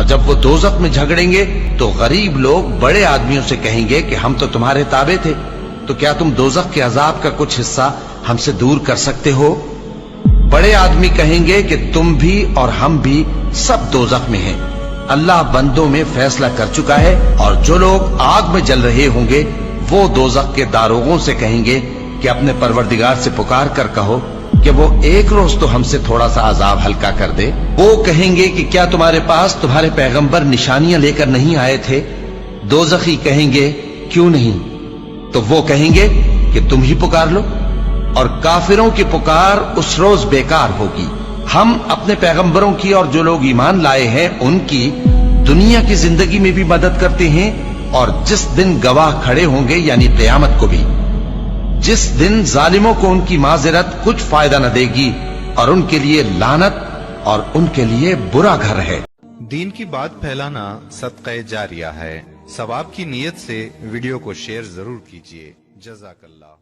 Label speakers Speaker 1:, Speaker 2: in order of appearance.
Speaker 1: اور جب وہ دوزخ میں جھگڑیںگے تو غریب لوگ بڑے آدمیوں سے کہیں گے کہ ہم تو تمہارے تابع تھے، تو کیا تم دوزخ کے عذاب کا کچھ حصہ ہم سے دور کر سکتے ہو؟ بڑے آدمی کہیں گے کہ تم بھی اور ہم بھی سب دوزخ میں ہیں، اللہ بندوں میں فیصلہ کر چکا ہے۔ اور جو لوگ آگ میں جل رہے ہوں گے وہ دوزخ کے داروغوں سے کہیں گے کہ اپنے پروردگار سے پکار کر کہو کہ وہ ایک روز تو ہم سے تھوڑا سا عذاب ہلکا کر دے۔ وہ کہیں گے کہ کیا تمہارے پاس تمہارے پیغمبر نشانیاں لے کر نہیں آئے تھے؟ دوزخی کہیں گے کیوں نہیں؟ تو وہ کہیں گے کہ تم ہی پکار لو، اور کافروں کی پکار اس روز بیکار ہوگی۔ ہم اپنے پیغمبروں کی اور جو لوگ ایمان لائے ہیں ان کی دنیا کی زندگی میں بھی مدد کرتے ہیں، اور جس دن گواہ کھڑے ہوں گے یعنی قیامت کو بھی، جس دن ظالموں کو ان کی معذرت کچھ فائدہ نہ دے گی، اور ان کے لیے لعنت اور ان کے لیے برا گھر ہے۔
Speaker 2: دین کی بات پھیلانا صدقہ جاریہ ہے، ثواب کی نیت سے ویڈیو کو شیئر ضرور کیجیے۔ جزاک اللہ۔